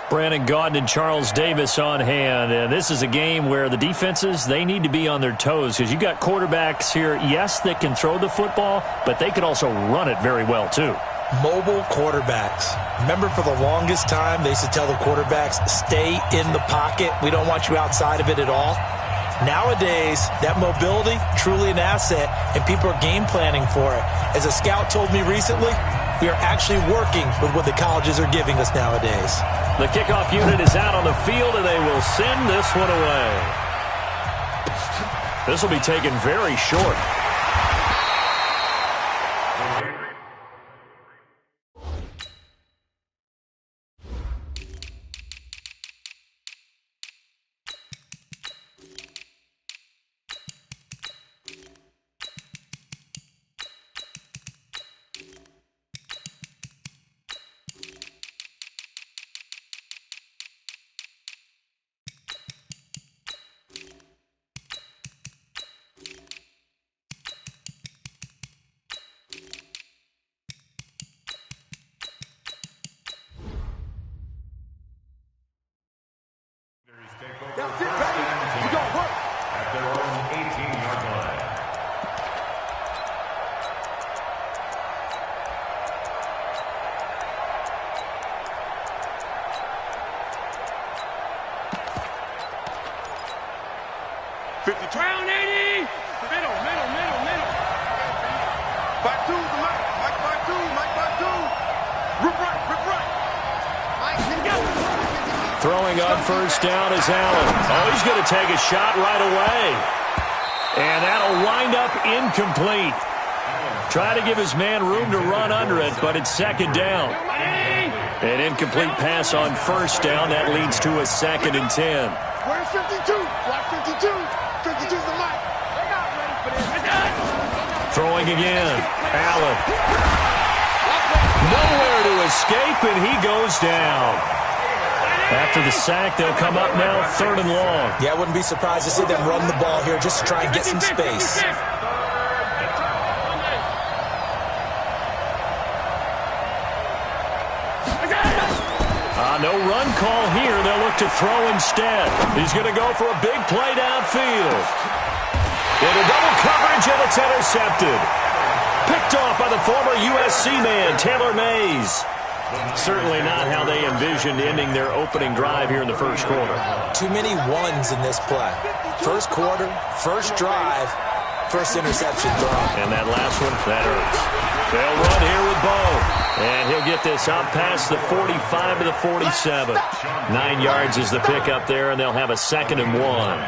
Brandon Gaudin and Charles Davis on hand. And this is a game where the defenses, they need to be on their toes because you got quarterbacks here, yes, that can throw the football, but they can also run it very well too. Mobile quarterbacks. Remember, for the longest time, they used to tell the quarterbacks, stay in the pocket. We don't want you outside of it at all. Nowadays, that mobility, truly an asset, and people are game planning for it. As a scout told me recently, we are actually working with what the colleges are giving us nowadays. The kickoff unit is out on the field, and they will send this one away. This will be taken very short. At their own 18-yard line. Round 80. Middle. Back two, Mike. Back two. Rip right. Throwing on first down is Allen. Oh, he's going to take a shot right away. And that'll wind up incomplete. Try to give his man room to run under it, but it's second down. An incomplete pass on first down. That leads to a 2nd and 10. Where's 52? Block 52. 52's the mic. They're not ready for this. Throwing again. Allen. Nowhere to escape, and he goes down. After the sack, they'll come up now 3rd and long. Yeah, I wouldn't be surprised to see them run the ball here just to try and get some space. No run call here. They'll look to throw instead. He's going to go for a big play downfield. Into double coverage, and it's intercepted. Picked off by the former USC man, Taylor Mays. Certainly not how they envisioned ending their opening drive here in the first quarter. Too many ones in this play. First quarter, first drive, first interception thrown. And that last one, that hurts. They'll run here with Bo. And he'll get this out past the 45 to the 47. 9 yards is the pickup there, and they'll have a 2nd and 1.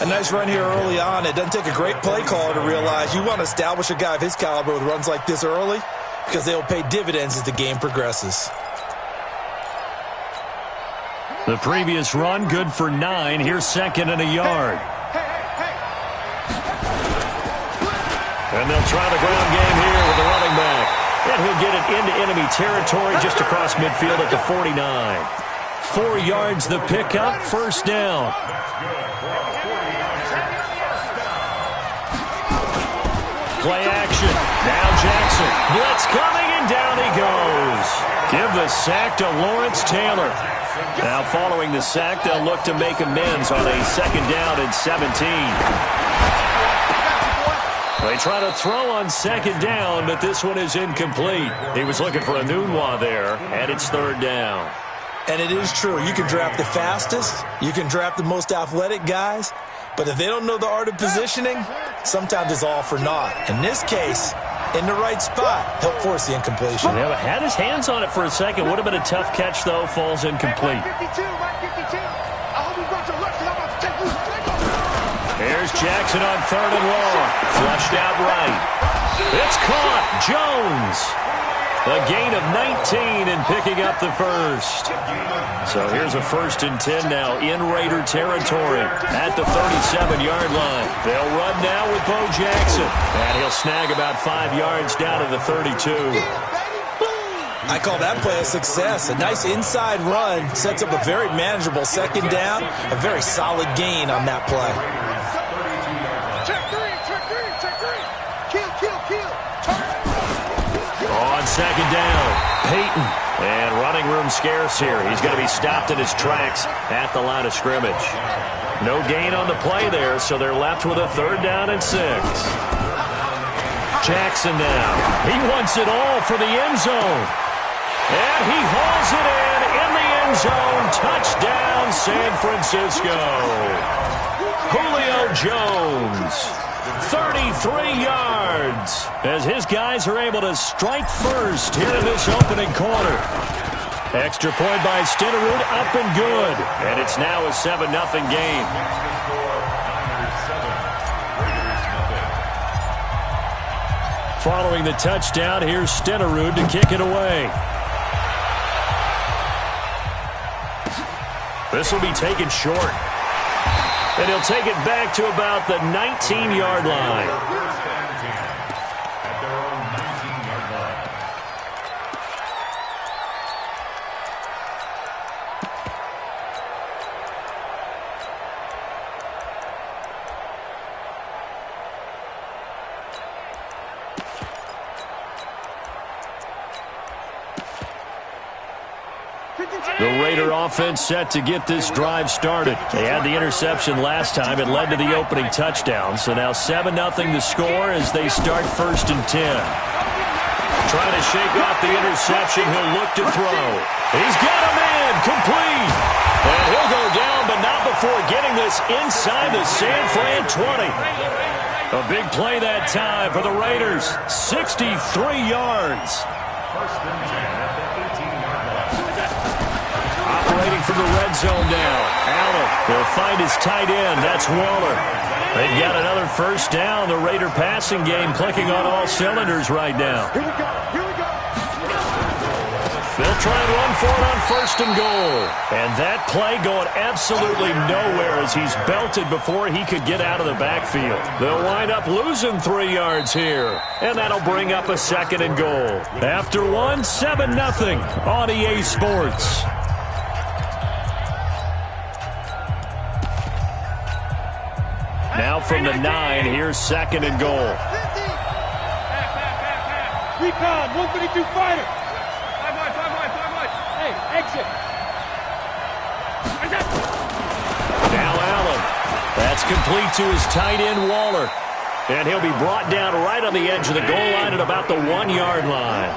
A nice run here early on. It doesn't take a great play caller to realize you want to establish a guy of his caliber with runs like this early because they will pay dividends as the game progresses. The previous run, good for 9. Here's 2nd and a yard. And they'll try the ground game here with the running back. And he'll get it into enemy territory just across midfield at the 49. 4 yards the pickup, first down. Play action. Now Jackson. Blitz coming, and down he goes. Give the sack to Lawrence Taylor. Now following the sack, they'll look to make amends on a 2nd down and 17. They try to throw on 2nd down, but this one is incomplete. He was looking for a Nunwa there, and it's 3rd down. And it is true. You can draft the fastest. You can draft the most athletic guys. But if they don't know the art of positioning, sometimes it's all for naught. In this case, in the right spot, help force the incompletion. Yeah, had his hands on it for a second. Would have been a tough catch, though. Falls incomplete. Here's Jackson on 3rd and long. Flushed out right. It's caught. Jones. A gain of 19 and picking up the first. So here's a 1st and 10 now in Raider territory at the 37-yard line. They'll run now with Bo Jackson. And he'll snag about 5 yards down to the 32. I call that play a success. A nice inside run sets up a very manageable 2nd down. A very solid gain on that play. On 2nd down, Peyton And running room scarce here. He's going to be stopped in his tracks at the line of scrimmage. No gain on the play there, so they're left with a 3rd down and 6. Jackson now. He wants it all for the end zone. And he hauls it in the end zone. Touchdown, San Francisco. Julio Jones, 33 yards, as his guys are able to strike first here in this opening quarter. Extra point by Stenerud, up and good. And it's now a 7-0 game. Following the touchdown, here's Stenerud to kick it away. This will be taken short. And he'll take it back to about the 19-yard line. The Raider offense set to get this drive started. They had the interception last time. It led to the opening touchdown. So now 7-0 the score as they start 1st and 10. Trying to shake off the interception. He'll look to throw. He's got him in. Complete. And he'll go down, but not before getting this inside the San Fran 20. A big play that time for the Raiders. 63 yards. 1st and 10 at the 18-yard line. Operating from the red zone now. Allen will find his tight end. That's Waller. They've got another 1st down. The Raider passing game clicking on all cylinders right now. Here we go. Here we go. They'll try and run for it on 1st and goal. And that play going absolutely nowhere as he's belted before he could get out of the backfield. They'll wind up losing 3 yards here. And that'll bring up a 2nd and goal. After one, 7-0 on EA Sports. Now from the 9, here's 2nd and goal. Recon, 152 fighter. 5 wide. Hey, exit. Now Allen. That's complete to his tight end, Waller. And he'll be brought down right on the edge of the goal line at about the 1-yard line.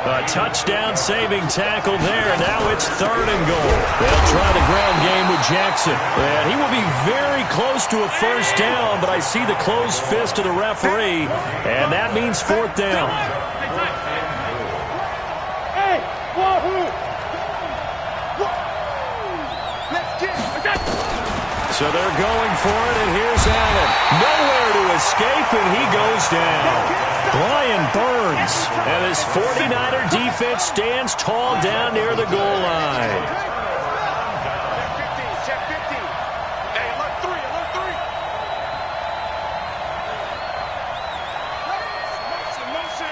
A touchdown-saving tackle there. Now it's 3rd and goal. They'll try the ground game with Jackson. And he will be very close to a 1st down, but I see the closed fist of the referee, and that means 4th down. Hey, wahoo! Let's get it. So they're going for it, and here's Allen. Nowhere to escape, and he goes down. Brian Burns, and his 49er defense stands tall down near the goal line. Check 50. Hey, alert 3. Motion.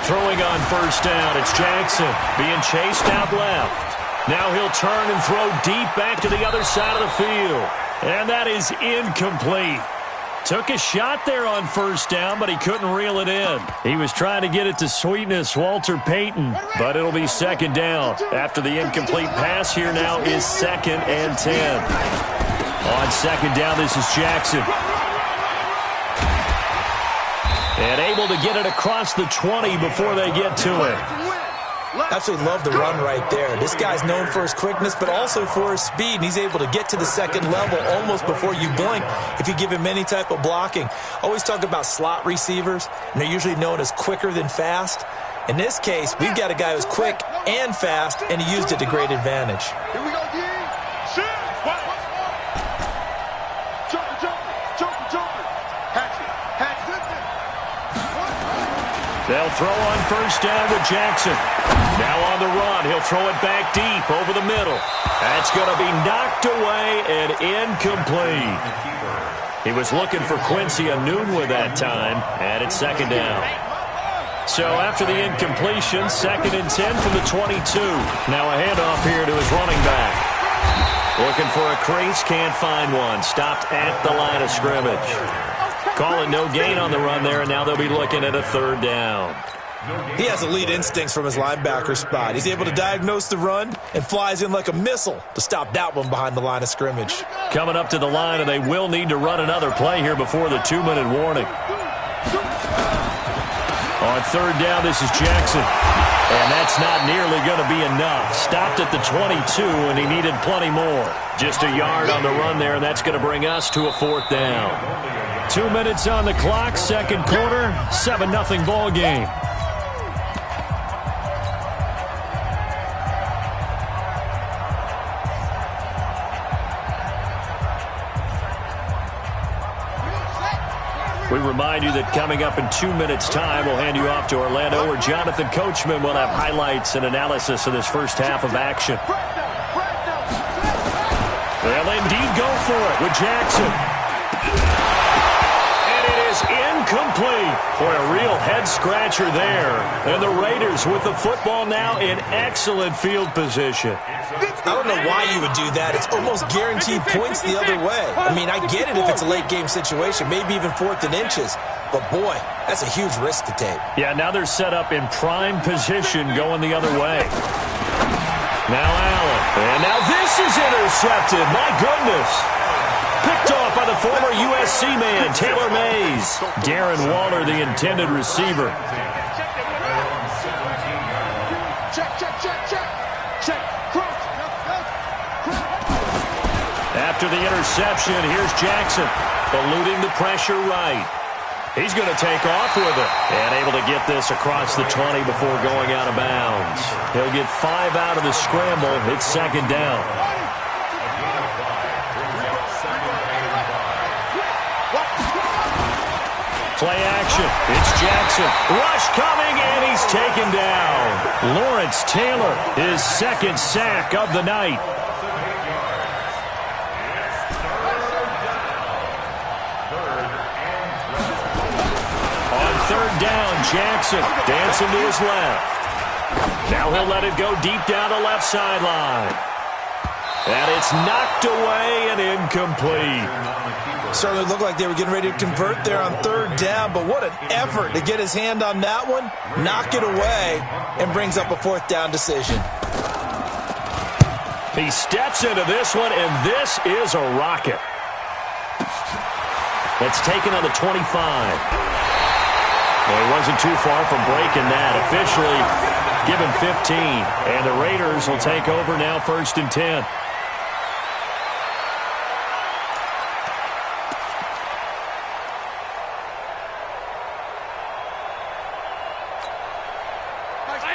Throwing on 1st down, it's Jackson being chased out left. Now he'll turn and throw deep back to the other side of the field. And that is incomplete. Took a shot there on 1st down, but he couldn't reel it in. He was trying to get it to Sweetness, Walter Payton, but it'll be 2nd down. After the incomplete pass, here now is 2nd and 10. On 2nd down, this is Jackson. And able to get it across the 20 before they get to it. Absolutely love the run right there. This guy's known for his quickness, but also for his speed, and he's able to get to the 2nd level almost before you blink if you give him any type of blocking. Always talk about slot receivers, and they're usually known as quicker than fast. In this case, we've got a guy who's quick and fast, and he used it to great advantage. Here we go, D. Shoot. Jumper. Hatch it. They'll throw on 1st down with Jackson. Now on the run, he'll throw it back deep over the middle. That's going to be knocked away and incomplete. He was looking for Quincy Enunwa that time, and it's 2nd down. So after the incompletion, 2nd and 10 from the 22. Now a handoff here to his running back. Looking for a crease, can't find one. Stopped at the line of scrimmage. call it no gain on the run there, and now they'll be looking at a third down. He has elite instincts from his linebacker spot. He's able to diagnose the run and flies in like a missile to stop that one behind the line of scrimmage. Coming up to the line, and they will need to run another play here before the 2-minute warning. On third down, this is Jackson. And that's not nearly going to be enough. Stopped at the 22, and he needed plenty more. Just a yard on the run there, and that's going to bring us to a fourth down. 2 minutes on the clock, second quarter, 7-0 ball game. We remind you that coming up in 2 minutes' time, we'll hand you off to Orlando, where Jonathan Coachman will have highlights and analysis of this first half of action. They'll indeed go for it with Jackson. And it is incomplete. Boy, a real head-scratcher there. And the Raiders with the football now in excellent field position. I don't know why you would do that. It's almost guaranteed points the other way. I mean, I get it if it's a late-game situation, maybe even 4th and inches. But, boy, that's a huge risk to take. Yeah, now they're set up in prime position going the other way. Now Allen. And now this is intercepted. My goodness. Picked off by the former USC man, Taylor Mays. Darren Waller, the intended receiver. After the interception, here's Jackson, eluding the pressure right. He's going to take off with it and able to get this across the 20 before going out of bounds. He'll get 5 out of the scramble. It's second down. Play action. It's Jackson. Rush coming, and he's taken down. Lawrence Taylor, his second sack of the night. On third down, Jackson dancing to his left. Now he'll let it go deep down the left sideline. And it's knocked away and incomplete. Certainly looked like they were getting ready to convert there on third down, but what an effort to get his hand on that one, knock it away, and brings up a fourth down decision. He steps into this one, and this is a rocket. It's taken on the 25. Well, he wasn't too far from breaking that. Officially given 15, and the Raiders will take over now, 1st and 10.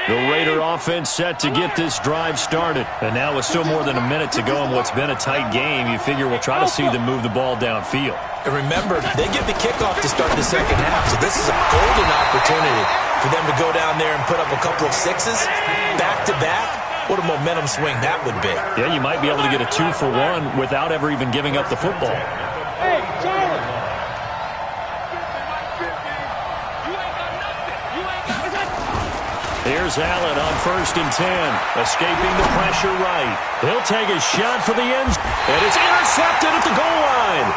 The Raider offense set to get this drive started. And now with still more than a minute to go in what's been a tight game, you figure we'll try to see them move the ball downfield. And remember, they get the kickoff to start the second half, so this is a golden opportunity for them to go down there and put up a couple of sixes back-to-back. What a momentum swing that would be. Yeah, you might be able to get a 2-for-1 without ever even giving up the football. Hey, Charlie. Here's Allen on 1st and 10, escaping the pressure right. He'll take a shot for the end, and it's intercepted at the goal line.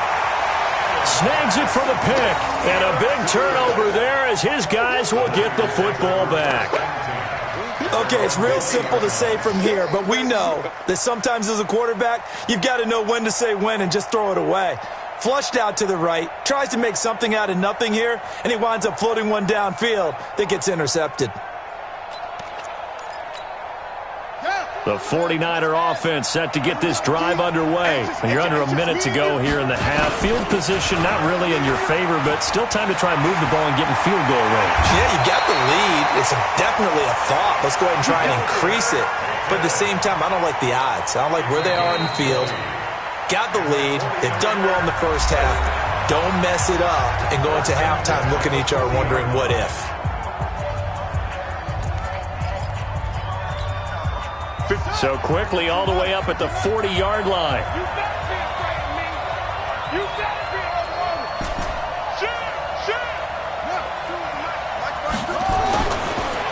Snags it for the pick, and a big turnover there as his guys will get the football back. Okay, it's real simple to say from here, but we know that sometimes as a quarterback, you've got to know when to say when and just throw it away. Flushed out to the right, tries to make something out of nothing here, and he winds up floating one downfield that gets intercepted. The 49er offense set to get this drive underway. And you're under a minute to go here in the half. Field position not really in your favor, but still time to try and move the ball and get in field goal range. Yeah, you got the lead. It's definitely a thought. Let's go ahead and try and increase it. But at the same time, I don't like the odds. I don't like where they are in the field. Got the lead. They've done well in the first half. Don't mess it up and go into halftime looking at each other wondering what if. So quickly all the way up at the 40-yard line. You better be afraid of me. You better be afraid of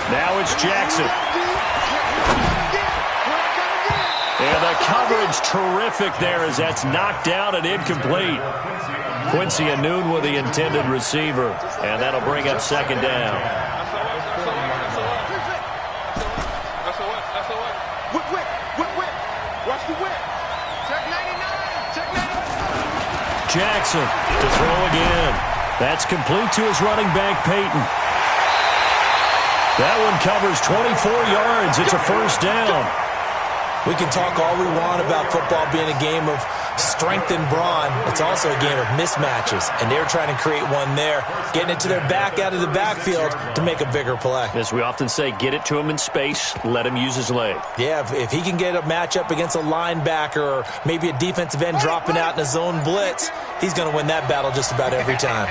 me. Now it's Jackson. And the coverage terrific there as that's knocked down and incomplete. Quincy Anoon with the intended receiver, and that'll bring up second down. Watch the whip. Check 99. Check 99. Jackson to throw again. That's complete to his running back, Peyton. That one covers 24 yards. It's a first down. We can talk all we want about football being a game of strength and brawn. It's also a game of mismatches, and they're trying to create one there, getting it to their back out of the backfield to make a bigger play. As we often say, get it to him in space, let him use his leg. Yeah, if he can get a matchup against a linebacker or maybe a defensive end dropping out in a zone blitz, he's going to win that battle just about every time.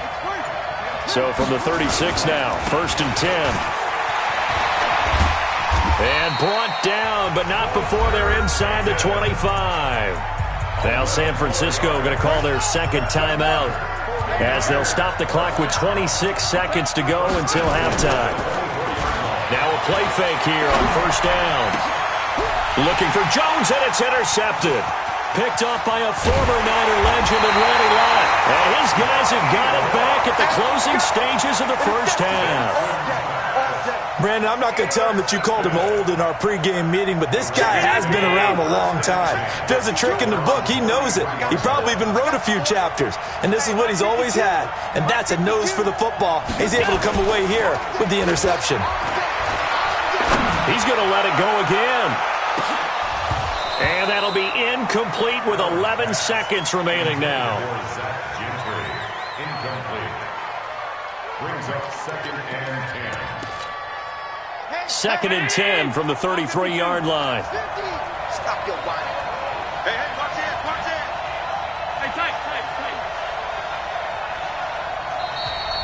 So from the 36 now, 1st and 10. And brought down, but not before they're inside the 25. Now San Francisco going to call their second timeout as they'll stop the clock with 26 seconds to go until halftime. Now a play fake here on first down. Looking for Jones, and it's intercepted. Picked off by a former Niner legend in Randy Lott. And his guys have got it back at the closing stages of the first half. Brandon, I'm not going to tell him that you called him old in our pregame meeting, but this guy has been around a long time. If there's a trick in the book, he knows it. He probably even wrote a few chapters, and this is what he's always had, and that's a nose for the football. He's able to come away here with the interception. He's going to let it go again. And that'll be incomplete with 11 seconds remaining now. Incomplete. Brings up 2nd and 10. 2nd and 10 from the 33-yard line. Stop your whining. Hey, watch it, watch it. Hey, tight.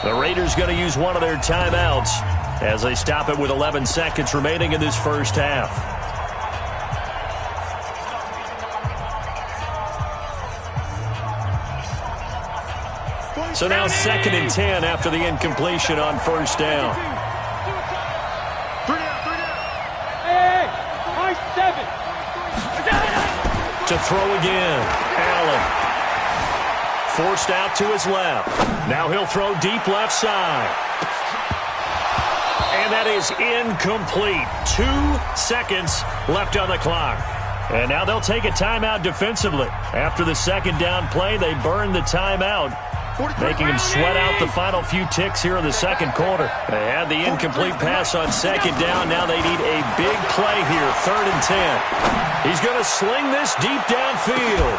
The Raiders going to use one of their timeouts as they stop it with 11 seconds remaining in this first half. So now 2nd and 10 after the incompletion on first down. To throw again. Allen. Forced out to his left. Now he'll throw deep left side. And that is incomplete. 2 seconds left on the clock. And now they'll take a timeout defensively. After the second down play, they burn the timeout, making them sweat out the final few ticks here in the second quarter. They had the incomplete pass on second down. Now they need a big play here, 3rd and 10. He's going to sling this deep downfield.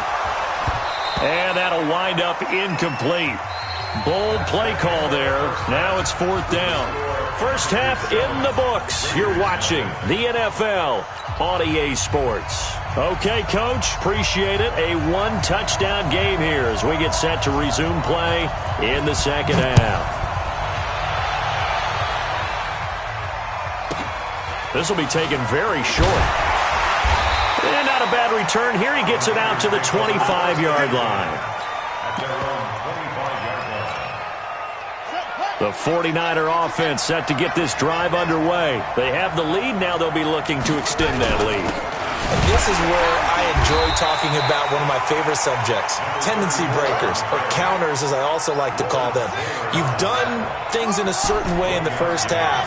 And that'll wind up incomplete. Bold play call there. Now it's 4th down. First half in the books. You're watching the NFL on EA Sports. Okay, Coach, appreciate it. A 1-touchdown game here as we get set to resume play in the second half. This will be taken very short. And not a bad return here. He gets it out to the 25-yard line. The 49er offense set to get this drive underway. They have the lead. Now they'll be looking to extend that lead. And this is where I enjoy talking about one of my favorite subjects, tendency breakers, or counters as I also like to call them. You've done things in a certain way in the first half,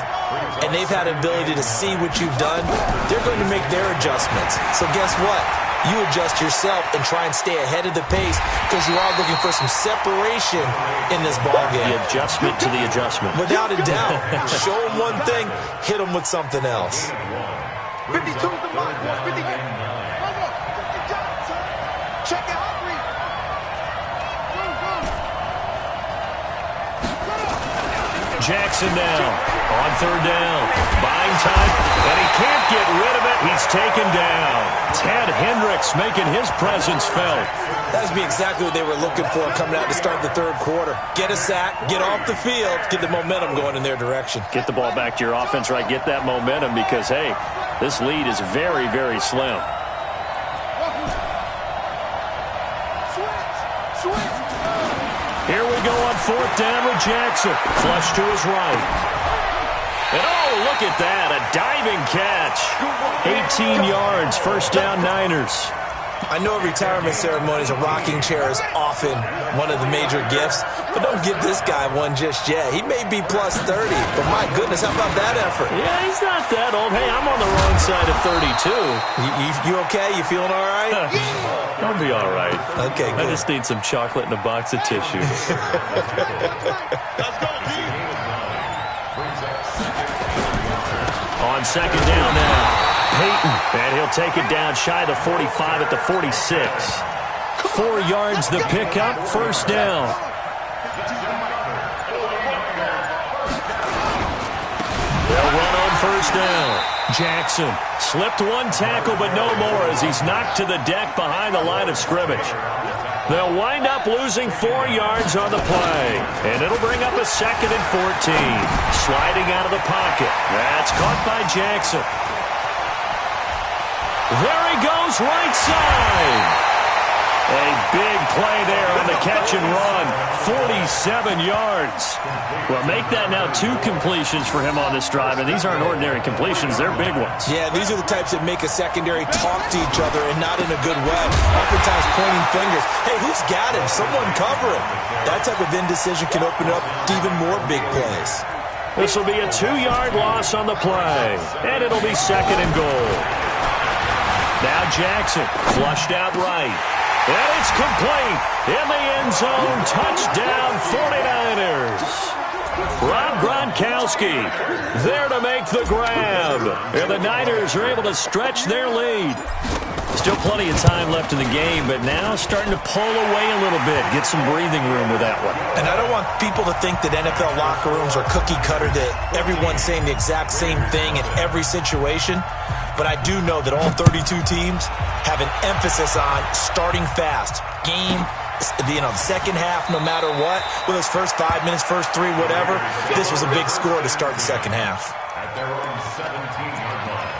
and they've had an ability to see what you've done. They're going to make their adjustments. So guess what? You adjust yourself and try and stay ahead of the pace because you are looking for some separation in this ballgame. The adjustment to the adjustment. Without a doubt. Show them one thing, hit them with something else. 52 is the mark. 50. Check it, Humphrey. Jackson now on 3rd down. Buying time, and he can't get rid of it. He's taken down. Ted Hendricks making his presence felt. That would be exactly what they were looking for coming out to start the third quarter. Get a sack, get off the field, get the momentum going in their direction. Get the ball back to your offense, right? Get that momentum because, hey, this lead is very, very slim. Here we go on 4th down with Jackson. Flush to his right. And oh, look at that. A diving catch. 18 yards. First down, Niners. I know retirement ceremonies, a rocking chair is often one of the major gifts, but don't give this guy one just yet. He may be plus 30, but my goodness, how about that effort? Yeah, he's not that old. Hey, I'm on the wrong side of 32. You okay? You feeling all right? I'll be all right. Okay, good. I just need some chocolate and a box of tissue. Let's go, D. On second down now. Peyton, and he'll take it down shy of the 45 at the 46. 4 yards the pickup, first down. They'll run on first down. Jackson slipped one tackle, but no more as he's knocked to the deck behind the line of scrimmage. They'll wind up losing 4 yards on the play, and it'll bring up a 2nd and 14. Sliding out of the pocket. That's caught by Jackson. There he goes, right side. A big play there on the catch and run. 47 yards. Well, make that now 2 completions for him on this drive, and these aren't ordinary completions. They're big ones. Yeah, these are the types that make a secondary talk to each other and not in a good way. Oftentimes pointing fingers. Hey, who's got him? Someone cover him. That type of indecision can open up to even more big plays. This will be a 2-yard loss on the play, and it'll be 2nd and goal. Now Jackson, flushed out right. And it's complete. In the end zone, touchdown 49ers. Rob Gronkowski there to make the grab. And the Niners are able to stretch their lead. Still plenty of time left in the game, but now starting to pull away a little bit. Get some breathing room with that one. And I don't want people to think that NFL locker rooms are cookie cutter, that everyone's saying the exact same thing in every situation. But I do know that all 32 teams have an emphasis on starting fast. Game, the second half, no matter what, with those first 5 minutes, first 3, whatever, this was a big score to start the second half. At their own 17-yard line.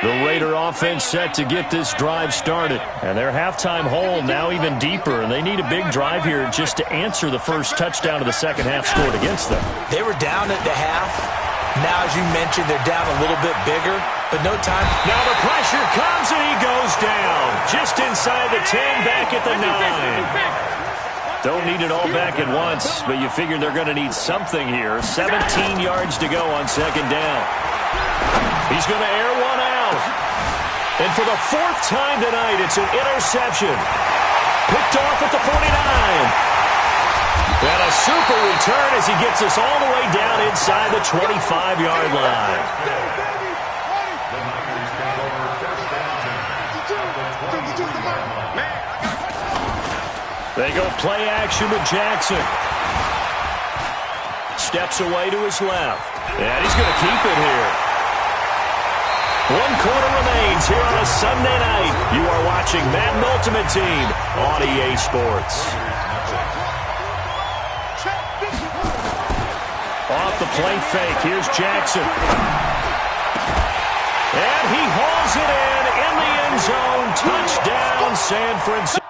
The Raider offense set to get this drive started. And their halftime hole now even deeper. And they need a big drive here just to answer the first touchdown of the second half scored against them. They were down at the half. Now, as you mentioned, they're down a little bit bigger, but no time. Now the pressure comes and he goes down. Just inside the 10, back at the 9. Don't need it all back at once, but you figure they're going to need something here. 17 yards to go on second down. He's going to air one out. And for the 4th time tonight, it's an interception. Picked off at the 49. And a super return as he gets us all the way down inside the 25-yard line. They go play action with Jackson. Steps away to his left. And he's going to keep it here. 1 quarter remains here on a Sunday night. You are watching Madden Ultimate Team on EA Sports. Off the play fake, here's Jackson. And he hauls it in the end zone. Touchdown, San Francisco.